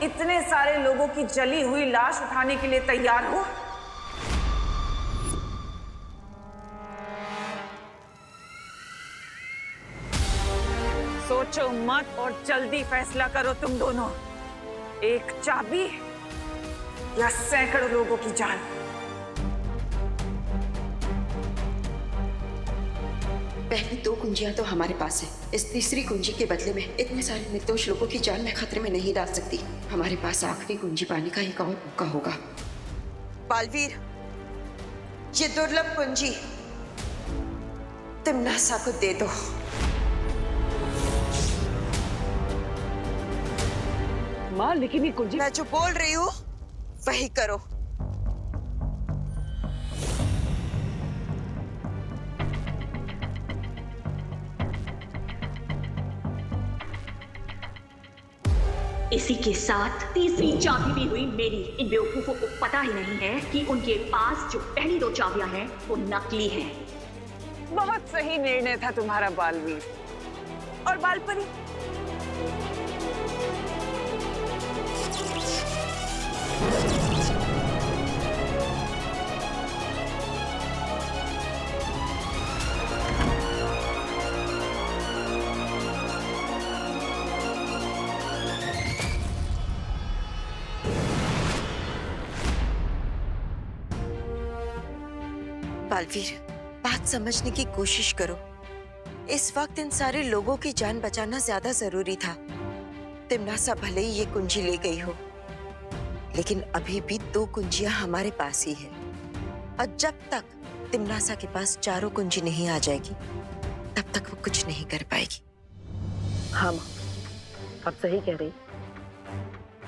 इतने सारे लोगों की जली हुई लाश उठाने के लिए तैयार हो? सोचो मत और जल्दी फैसला करो तुम दोनों। एक चाबी या सैकड़ों लोगों की जान। पहली 2 कुंजियां तो हमारे पास है। इस तीसरी कुंजी के बदले में इतने सारे निर्दोष लोगों की जान मैं खतरे में नहीं डाल सकती। हमारे पास आखिरी कुंजी पाने का एक और मौका होगा। बालवीर, ये दुर्लभ कुंजी तिम्नासा को दे दो। माँ, लेकिन ये कुंजी... मैं जो बोल रही हूँ वही करो। इसी के साथ तीसरी चाबी भी हुई मेरी। इन बेवकूफों को पता ही नहीं है कि उनके पास जो पहली 2 चाबियां हैं वो नकली हैं। बहुत सही निर्णय था तुम्हारा बालवीर। और बालपरी, बालवीर, बात समझने की कोशिश करो। इस वक्त इन सारे लोगों की जान बचाना ज्यादा जरूरी था। तिम्नासा भले ही ये कुंजी ले गई हो, लेकिन अभी भी 2 कुंजियां हमारे पास ही है। और जब तक तिम्नासा के पास चारों कुंजी नहीं आ जाएगी, तब तक वो कुछ नहीं कर पाएगी। हाँ माँ, आप सही कह रही।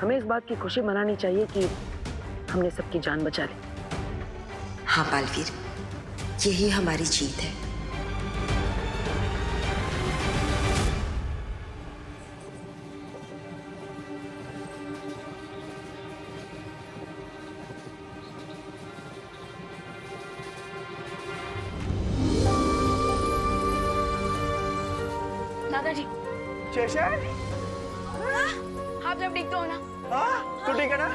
हमें इस बात की खुशी मनानी चाहिए कि हमने सबकी जान बचा ली। हाँ बालवीर, यही हमारी जीत है। दादाजी, शेषन, आप जब ठीक तो हो ना? हाँ, तू ठीक है ना?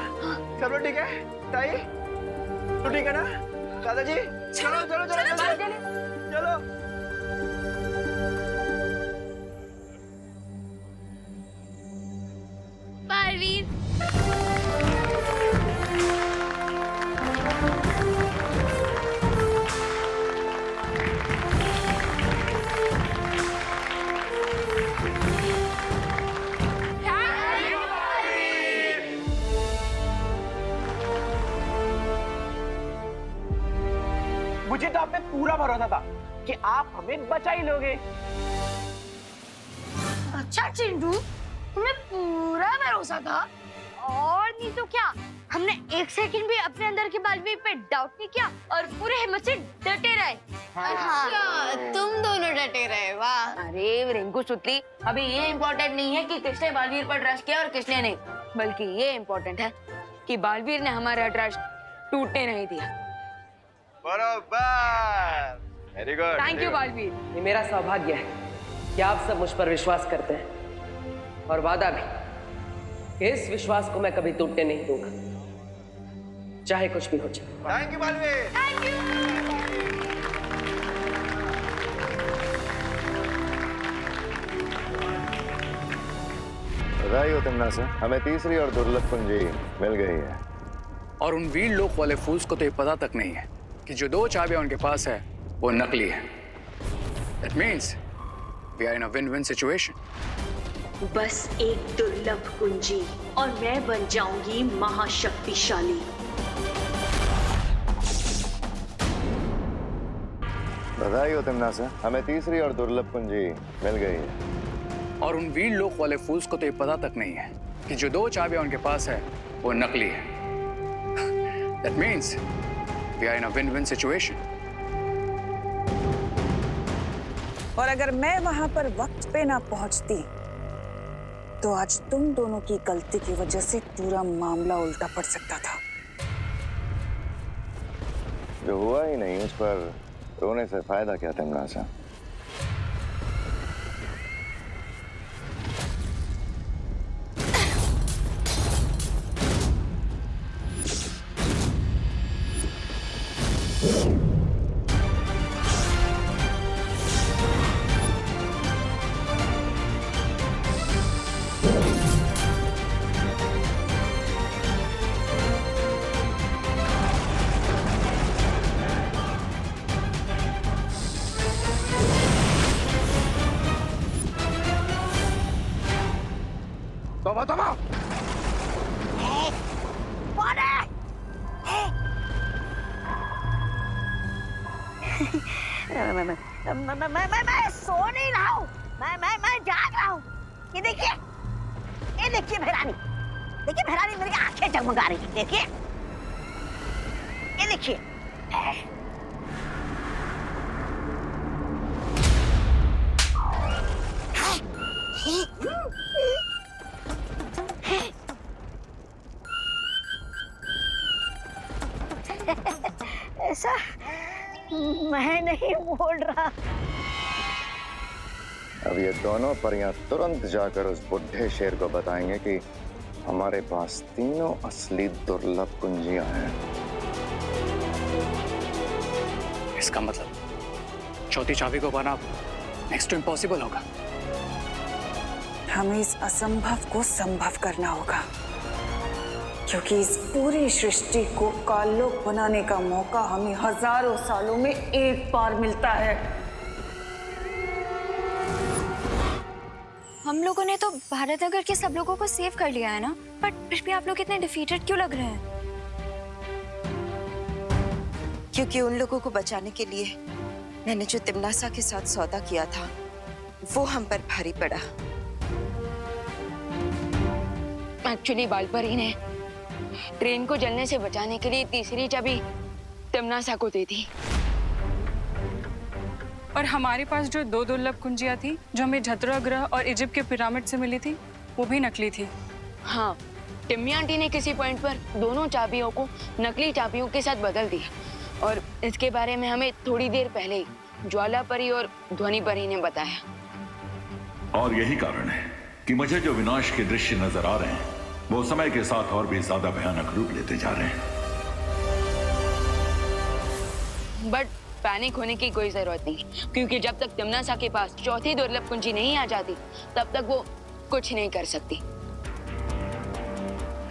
सब लोग ठीक है? ताई, तू ठीक है ना? दादाजी, चलो चलो चलो चलो चलो। बालवीर, मुझे तो आप पे पूरा भरोसा था कि आप हमें बचा ही लोगे। अच्छा चिंटू, तुम्हें पूरा भरोसा था। और नहीं तो क्या, हमने 1 सेकंड भी अपने अंदर के बालवीर पे डाउट नहीं किया और पूरे हिम्मत से डटे रहे। अच्छा, तुम दोनों डटे रहे, वाह। अरे रिंकू सुतली, अभी ये इम्पोर्टेंट नहीं है कि किसने बालवीर पर ट्रस्ट किया और किसने नहीं, बल्कि ये इम्पोर्टेंट है कि बालवीर ने हमारा ट्रस्ट टूटने नहीं दिया। बरोबर, very good. Thank you Baalveer. ये मेरा सौभाग्य है कि आप सब मुझ पर विश्वास करते हैं, और वादा भी, इस विश्वास को मैं कभी टूटने नहीं दूंगा, चाहे कुछ भी हो जाए। Thank you Baalveer. Thank you. बधाई हो तिम्नासा, हमें तीसरी और दुर्लभ कुंजी मिल गई है। और उन वीर लोक वाले फूल्स को तो ये पता तक नहीं है कि जो 2 चाबियां उनके पास है वो नकली है। That means we are in a win-win situation. बस एक दुर्लभ कुंजी और मैं बन जाऊंगी महाशक्तिशाली। बधाई हो तिम्नासा, हमें तीसरी और दुर्लभ कुंजी मिल गई है। और उन वीर लोक वाले फूल्स को तो ये पता तक नहीं है कि जो 2 चाबियां उनके पास है वो नकली है। That means we are in a win-win situation. और अगर मैं वहां पर वक्त पे ना पहुंचती, तो आज तुम दोनों की गलती की वजह से पूरा मामला उल्टा पड़ सकता था। जो हुआ ही नहीं उस पर रोने से फायदा क्या तिम्नासा? मैं सो नहीं रहा हूँ, मैं जाग रहा हूँ। ये देखिए भैरानी मेरी आंखें जगमगा रही है। देखिए, ये देखिए। ऐसा मैं नहीं बोल रहा। अब ये दोनों परियां तुरंत जाकर उस बुढ़े शेर को बताएंगे कि हमारे पास तीनों असली दुर्लभ कुंजियां हैं। इसका मतलब चौथी चाबी को पाना नेक्स्ट टू इम्पॉसिबल होगा। हमें इस असंभव को संभव करना होगा, क्योंकि इस पूरी सृष्टि को काललोक बनाने का मौका हमें हजारों सालों में एक बार मिलता है। हम लोगों ने तो भारत नगर के सब लोगों को सेव कर लिया है ना, बट फिर भी आप लोग इतने डिफीटेड क्यों लग रहे हैं? क्योंकि उन लोगों को बचाने के लिए मैंने जो तिमनासा के साथ सौदा किया था वो हम पर भारी पड़ा। एक्चुअली बालपरी ने ट्रेन को जलने से बचाने के लिए तीसरी चाबी तिमनासा को दी थी। और हमारे पास जो दो दुर्लभ कुंजियां थी, जो हमें झतरा ग्रह और इजिप्ट के पिरामिड से मिली थी, वो भी नकली थी। हाँ, टिम्मी आंटी ने किसी पॉइंट पर दोनों चाबियों को नकली चाबियों के साथ बदल दिया, और इसके बारे में हमें थोड़ी देर पहले ही ज्वाला परी और ध्वनि परी ने बताया। और यही कारण है कि मुझे जो विनाश के दृश्य नजर आ रहे हैं वो समय के साथ और भी ज्यादा भयानक रूप लेते जा रहे हैं। बट पैनिक होने की कोई जरूरत नहीं, क्योंकि जब तक तिमनासा के पास चौथी दुर्लभ कुंजी नहीं आ जाती तब तक वो कुछ नहीं कर सकती।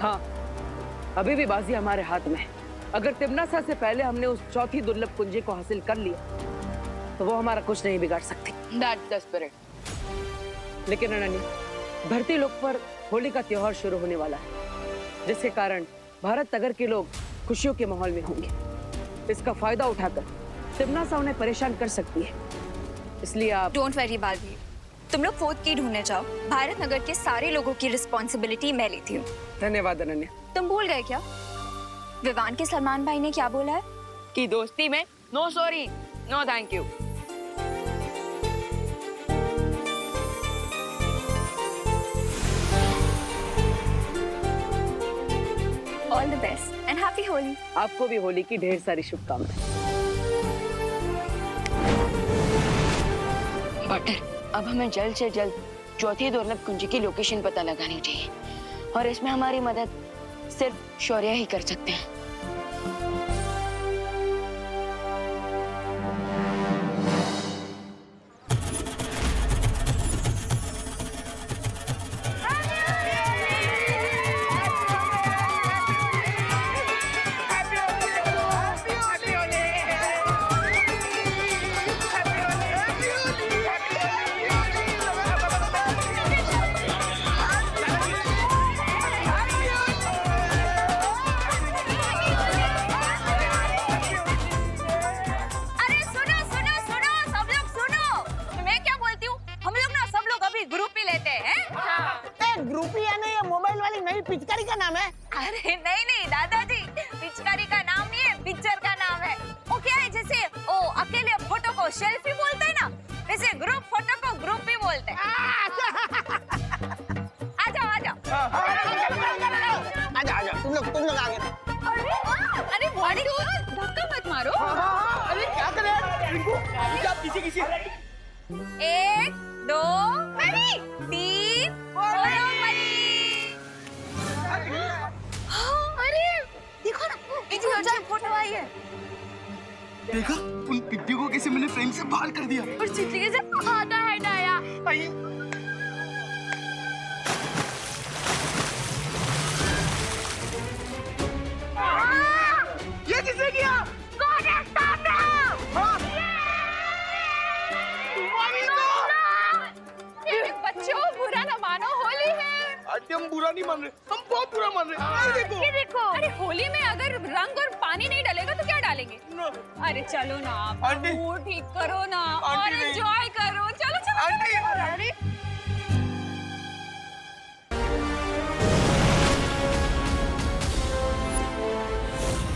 हाँ, अभी भी बाजी हमारे हाथ में है। अगर तिमनासा से पहले हमने उस चौथी दुर्लभ कुंजी को हासिल कर लिया तो वो हमारा कुछ नहीं बिगाड़ सकती। That's the spirit। लेकिन अनन्या, धरती लोक पर होली का त्योहार शुरू होने वाला है, जिसके कारण भारत नगर के लोग खुशियों के माहौल में होंगे। इसका फायदा उठाकर तिमनासा उन्हें परेशान कर सकती है, इसलिए आप डोंट वरी बालवीर, तुम लोग फोर्थ की ढूंढने जाओ। भारत नगर के सारे लोगों की रिस्पॉन्सिबिलिटी मैं लेती हूँ। धन्यवाद अनन्या। तुम भूल गए क्या विवान के सलमान भाई ने क्या बोला है? कि दोस्ती में no sorry no thank you. All the best and happy Holi. आपको भी होली की ढेर सारी शुभकामनाएं। बटर, अब हमें जल्द से जल्द चौथी दुर्लभ कुंजी की लोकेशन पता लगानी चाहिए, और इसमें हमारी मदद सिर्फ शौर्य ही कर सकते हैं। पिचकारी का नाम है? अरे नहीं दादाजी, पिचकारी का नाम नहीं है, पिक्चर का नाम है। वो क्या है, जैसे ओ अकेले फोटो को सेल्फी बोलते हैं ना, वैसे ग्रुप फोटो को ग्रुप ही बोलते हैं। आ जाओ तुम लोग आगे। अरे बॉडी धक्का मत मारो। अरे क्या करें रिंकू, किसी 1 2 3 देखो ना, इतनी फोटो आई है। देखा, उन पिट्टियों को कैसे मैंने फ्रेम से बाहर कर दिया। और चिट्ठी कैसे आता है नया। ये किसने किया? कौन है सामने? बच्चों बुरा न मानो, होली है। अरे हम बुरा बुरा नहीं मान रहे, हम बहुत बुरा मान रहे। ये देखो। अरे होली में अगर रंग और पानी नहीं डलेगा तो क्या डालेंगे? अरे चलो ना आप, आंटी। मूड ठीक करो ना और आंटी नहीं। एंजॉय करो। चलो चलो आंटी। अरे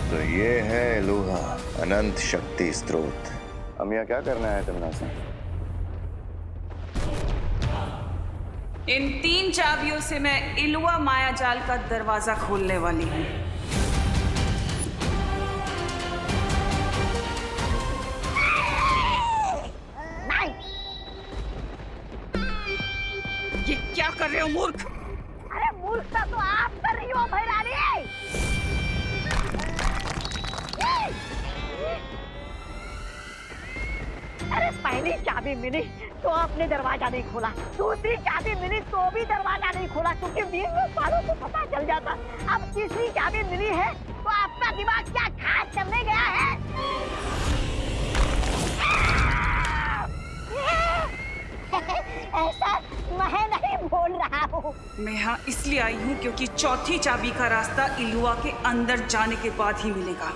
तो ये है लोहा अनंत शक्ति स्रोत। हम यहाँ क्या करना है तिमनासा? इन 3 चाबियों से मैं इलुआ मायाजाल का दरवाजा खोलने वाली हूँ। नहीं। ये क्या कर रहे हो मूर्ख? अरे मूर्खता तो आप कर रही हो भैरानी। अरे पहली चाबी मिली तो आपने दरवाजा नहीं खोला, दूसरी चाबी मिली तो भी दरवाजा नहीं खोला, क्योंकि 20 सालों को पता चल जाता। अब तीसरी चाबी मिली है तो आपका दिमाग क्या खास करने गया है? ऐसा मैं नहीं बोल रहा हूँ। मैं यहाँ इसलिए आई हूँ क्योंकि चौथी चाबी का रास्ता इलुआ के अंदर जाने के बाद ही मिलेगा।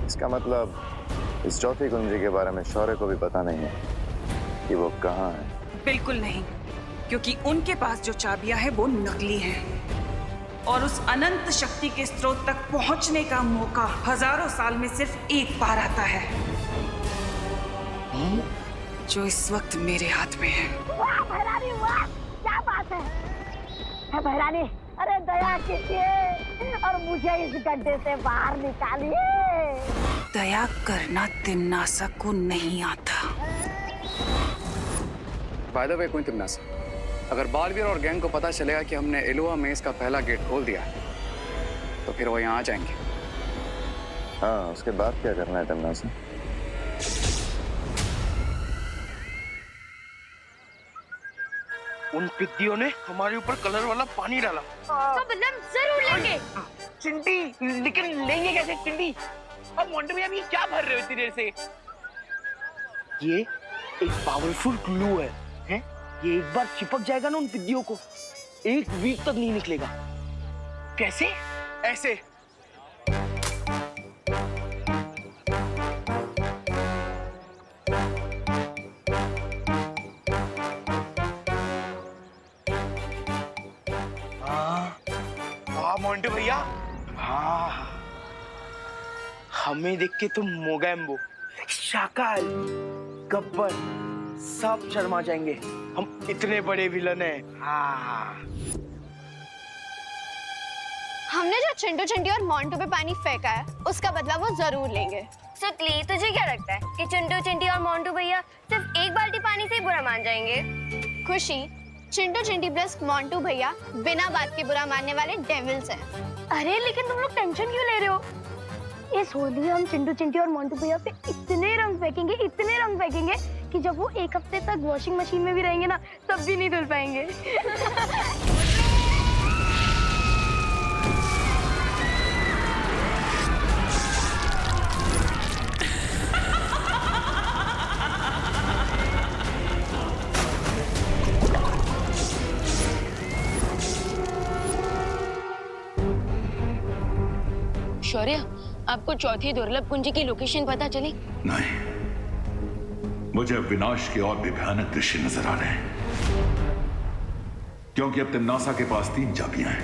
इसका मतलब इस चौथी कुंजी के बारे में शौर्य को भी पता नहीं है कि वो कहाँ है। बिल्कुल नहीं, क्योंकि उनके पास जो चाबियां हैं वो नकली हैं और उस अनंत शक्ति के स्रोत तक पहुंचने का मौका हजारों साल में सिर्फ एक बार आता है, जो इस वक्त मेरे हाथ में है। वाह भैरानी वाह, क्या बात है भैरानी। अरे दया कीजिए और मुझे इस गड्ढे से बाहर निकालिए। दया करना तिमनासा को नहीं आता। बाय द वे क्वीन तिमनासा, अगर बालवीर और गैंग को पता चलेगा कि हमने इलुआ मेज का पहला गेट खोल दिया तो फिर वो यहाँ आ जाएंगे। हाँ, उसके बाद क्या करना है तिमनासा? उन पिद्दियों ने हमारे ऊपर कलर वाला पानी डाला। तो बदला जरूर लेंगे। चिंटी, लेकिन लेंगे कैसे चिंटी? अब मोंटे भैया ये क्या भर रहे हो इतनी देर से? ये एक पावरफुल ग्लू है, हैं? ये एक बार चिपक जाएगा ना उन पिद्दियों को, 1 वीक तक नहीं निकलेगा। कैसे? ऐसे। वाह मोंटू भैया, हाँ हमें देख के तो मोगैम्बो, शाकाल, गब्बर सब शर्मा जाएंगे। हम इतने बड़े विलन हैं। हाँ हमने जो चिंटू चिंटी और मोंटू पे पानी फेंका है उसका बदला वो जरूर लेंगे। सुतली, तुझे क्या लगता है कि चिंटू चिंटी और मोंटू भैया सिर्फ एक बाल्टी पानी से ही बुरा मान जाएंगे? खुशी, चिंटू चिंटी प्लस मोंटू भैया बिना बात के बुरा मानने वाले डेविल्स हैं। अरे लेकिन तुम लोग टेंशन क्यों ले रहे हो? इस होली हम चिंटू चिंटी और मोंटू भैया पे इतने रंग फेंकेंगे कि जब वो एक हफ्ते तक वॉशिंग मशीन में भी रहेंगे ना तब भी नहीं धुल पाएंगे। शौर्य, आपको चौथी दुर्लभ कुंजी की लोकेशन पता चली? नहीं, मुझे अब विनाश के और भी भयानक दृश्य नजर आ रहे हैं, क्योंकि अब तिम्नासा के पास 3 चाबियां हैं।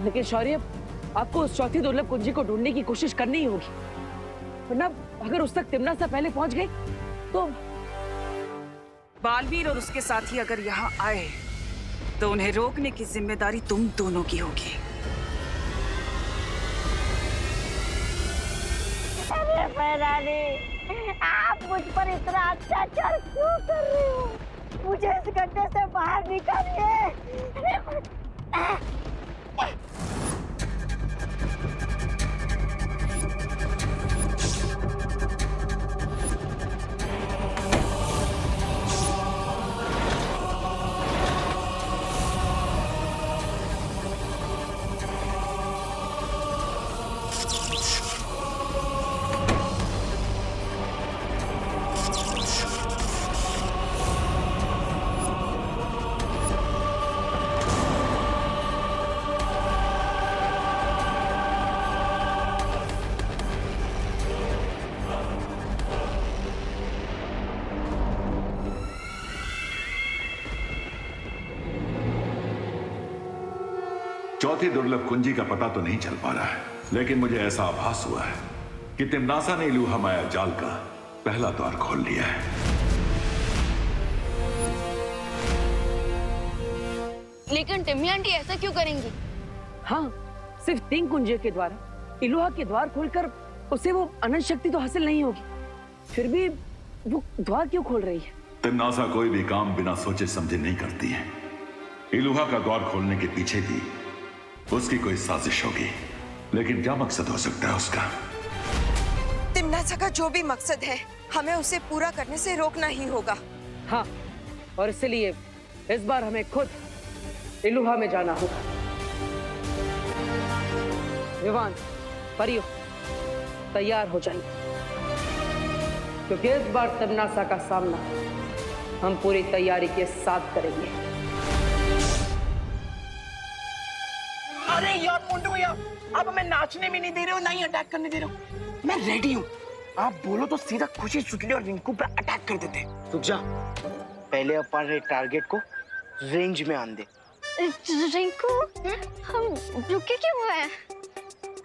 लेकिन शौर्य, आपको उस चौथी दुर्लभ कुंजी को ढूंढने की कोशिश करनी ही होगी, वरना अगर उस तक तिम्नासा पहले पहुंच गई तो बालवीर और उसके साथी अगर यहाँ आए तो उन्हें रोकने की जिम्मेदारी तुम दोनों की होगी। अरे फैरानी, आप मुझ पर इतना अत्याचार क्यों कर रहे हो? मुझे इस गड्ढे से बाहर निकालिए। चौथी दुर्लभ कुंजी का पता तो नहीं चल पा रहा है, लेकिन मुझे ऐसा आभास हुआ है कि तिम्नासा ने इलूहा माया जाल का पहला द्वार खोल लिया है। लेकिन टिम्मी आंटी ऐसा क्यों करेंगी? हाँ, सिर्फ 3 कुंजियों के द्वारा इलूहा के द्वार खोलकर उसे वो अनंत शक्ति तो हासिल नहीं होगी, फिर भी वो द्वार क्यों खोल रही है? तिम्नासा कोई भी काम बिना सोचे समझे नहीं करती है। इलूहा का द्वार खोलने के पीछे भी उसकी कोई साजिश होगी, लेकिन क्या मकसद हो सकता है उसका? तिम्नासा का जो भी मकसद है, हमें उसे पूरा करने से रोकना ही होगा। हाँ, और इसलिए इस बार हमें खुद इलूहा में जाना होगा। विवान, परियो, तैयार हो जाइए, क्योंकि इस बार तिम्नासा का सामना हम पूरी तैयारी के साथ करेंगे। अरे यार मोंटू भैया, आप हमें नाचने भी नहीं दे रहे हो, ना ही अटैक करने दे रहे हो। मैं रेडी हूँ, आप बोलो तो सीधा खुशी, सुतली और रिंकू पर अटैक कर देते। रुक जा, पहले अपन टारगेट को रेंज में आन दे। रिंकू, हम रुके क्यों हुए हैं?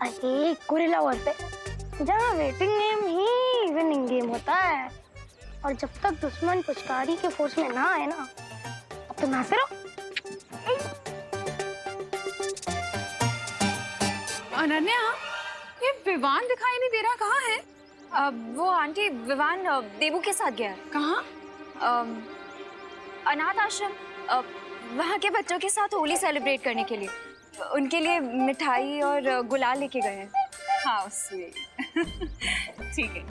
अरे गोरिल्ला वॉर पे जहाँ वेटिंग गेम ही विनिंग गेम होता है, और जब तक दुश्मन पुचकारी के फोर्स में ना आए ना, अब तुम नाचते रहो। अनन्या, ये विवान दिखाई नहीं दे रहा, कहाँ है? वो आंटी, विवान देबू के साथ गया है। कहाँ? अनाथ आश्रम, वहाँ के बच्चों के साथ होली सेलिब्रेट करने के लिए। उनके लिए मिठाई और गुलाल लेके गए हैं। हाँ, स्वीट। ठीक है।